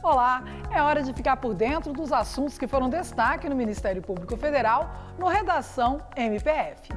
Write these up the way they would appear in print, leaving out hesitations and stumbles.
Olá, é hora de ficar por dentro dos assuntos que foram destaque no Ministério Público Federal no Redação MPF.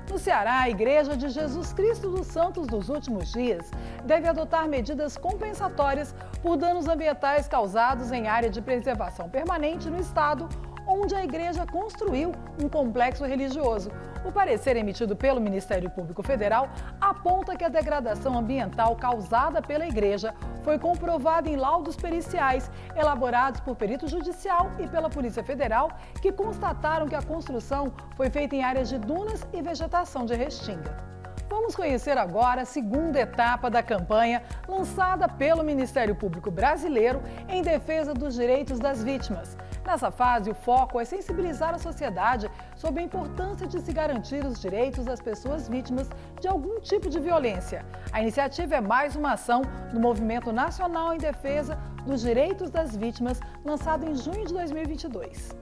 No Ceará, a Igreja de Jesus Cristo dos Santos dos Últimos Dias deve adotar medidas compensatórias por danos ambientais causados em área de preservação permanente no estado, onde a igreja construiu um complexo religioso. O parecer emitido pelo Ministério Público Federal aponta que a degradação ambiental causada pela igreja foi comprovada em laudos periciais elaborados por perito judicial e pela Polícia Federal, que constataram que a construção foi feita em áreas de dunas e vegetação de restinga. Vamos conhecer agora a segunda etapa da campanha lançada pelo Ministério Público Brasileiro em defesa dos direitos das vítimas. Nessa fase, o foco é sensibilizar a sociedade sobre a importância de se garantir os direitos das pessoas vítimas de algum tipo de violência. A iniciativa é mais uma ação do Movimento Nacional em Defesa dos Direitos das Vítimas, lançado em junho de 2022.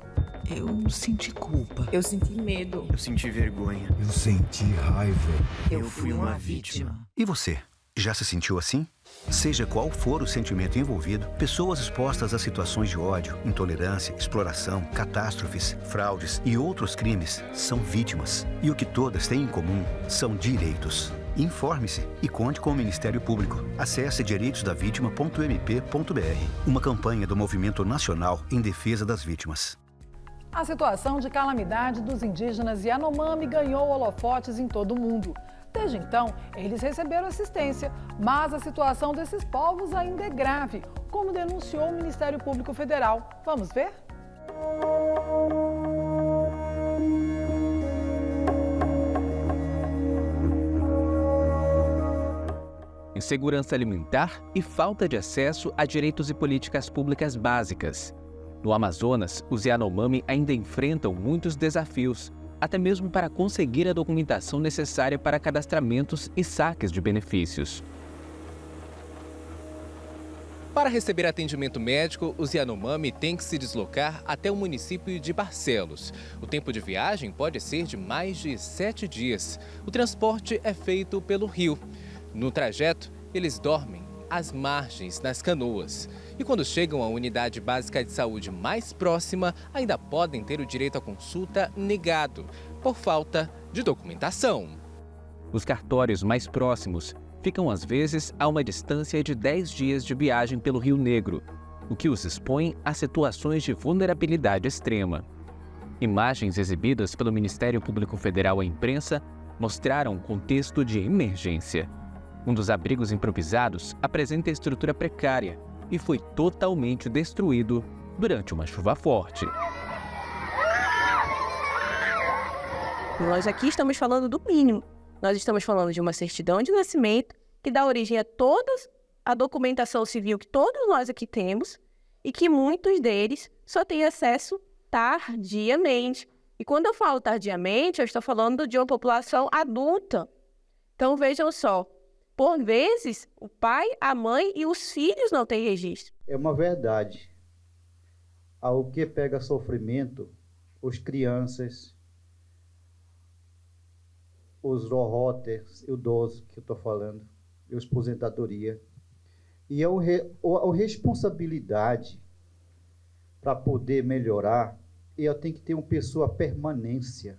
Eu senti culpa. Eu senti medo. Eu senti vergonha. Eu senti raiva. Eu fui uma vítima. E você? Já se sentiu assim? Seja qual for o sentimento envolvido, pessoas expostas a situações de ódio, intolerância, exploração, catástrofes, fraudes e outros crimes são vítimas. E o que todas têm em comum são direitos. Informe-se e conte com o Ministério Público. Acesse direitosdavitima.mp.br, uma campanha do Movimento Nacional em Defesa das Vítimas. A situação de calamidade dos indígenas Yanomami ganhou holofotes em todo o mundo. Desde então, eles receberam assistência, mas a situação desses povos ainda é grave, como denunciou o Ministério Público Federal. Vamos ver? Insegurança alimentar e falta de acesso a direitos e políticas públicas básicas. No Amazonas, os Yanomami ainda enfrentam muitos desafios, até mesmo para conseguir a documentação necessária para cadastramentos e saques de benefícios. Para receber atendimento médico, os Yanomami têm que se deslocar até o município de Barcelos. O tempo de viagem pode ser de mais de 7 dias. O transporte é feito pelo rio. No trajeto, eles dormem às margens das canoas. E quando chegam à unidade básica de saúde mais próxima, ainda podem ter o direito à consulta negado, por falta de documentação. Os cartórios mais próximos ficam às vezes a uma distância de 10 dias de viagem pelo Rio Negro, o que os expõe a situações de vulnerabilidade extrema. Imagens exibidas pelo Ministério Público Federal à imprensa mostraram um contexto de emergência. Um dos abrigos improvisados apresenta estrutura precária e foi totalmente destruído durante uma chuva forte. Nós aqui estamos falando do mínimo. Nós estamos falando de uma certidão de nascimento que dá origem a toda a documentação civil que todos nós aqui temos e que muitos deles só têm acesso tardiamente. E quando eu falo tardiamente, eu estou falando de uma população adulta. Então vejam só. Por vezes, o pai, a mãe e os filhos não têm registro. É uma verdade. Ao que pega sofrimento, os crianças, os rorrotes, idosos que eu estou falando, e os aposentadoria. E a responsabilidade para poder melhorar, eu tenho que ter uma pessoa permanência.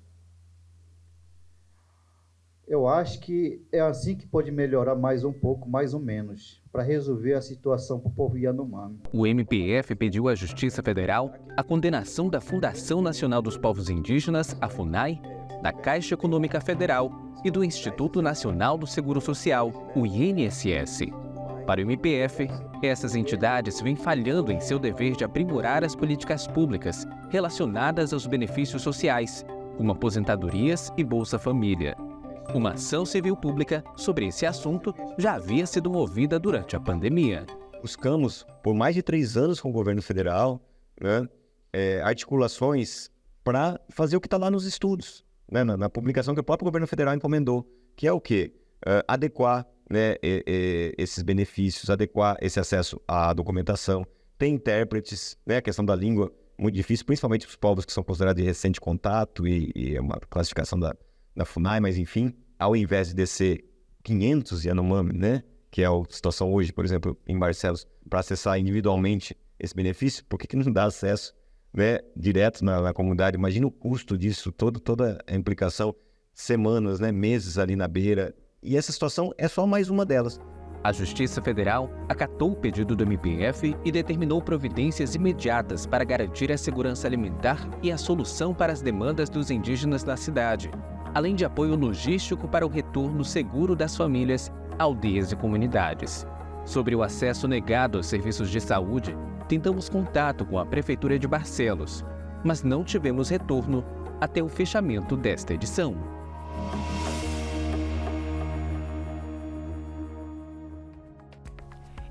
Eu acho que é assim que pode melhorar mais um pouco, mais ou menos, para resolver a situação para o povo Yanomami. O MPF pediu à Justiça Federal a condenação da Fundação Nacional dos Povos Indígenas, a FUNAI, da Caixa Econômica Federal e do Instituto Nacional do Seguro Social, o INSS. Para o MPF, essas entidades vêm falhando em seu dever de aprimorar as políticas públicas relacionadas aos benefícios sociais, como aposentadorias e Bolsa Família. Uma ação civil pública sobre esse assunto já havia sido movida durante a pandemia. Buscamos, por mais de 3 anos com o governo federal, articulações para fazer o que está lá nos estudos, na publicação que o próprio governo federal encomendou, que é o quê? Adequar esses benefícios, adequar esse acesso à documentação, tem intérpretes, a questão da língua, muito difícil, principalmente para os povos que são considerados de recente contato e é uma classificação da FUNAI, mas enfim, ao invés de descer 500 Yanomami, que é a situação hoje, por exemplo, em Barcelos, para acessar individualmente esse benefício, por que não dá acesso, né, direto na comunidade? Imagina o custo disso, toda a implicação, semanas, né, meses ali na beira. E essa situação é só mais uma delas. A Justiça Federal acatou o pedido do MPF e determinou providências imediatas para garantir a segurança alimentar e a solução para as demandas dos indígenas da cidade, além de apoio logístico para o retorno seguro das famílias, aldeias e comunidades. Sobre o acesso negado aos serviços de saúde, tentamos contato com a Prefeitura de Barcelos, mas não tivemos retorno até o fechamento desta edição.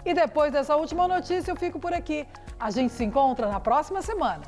E depois dessa última notícia, eu fico por aqui. A gente se encontra na próxima semana.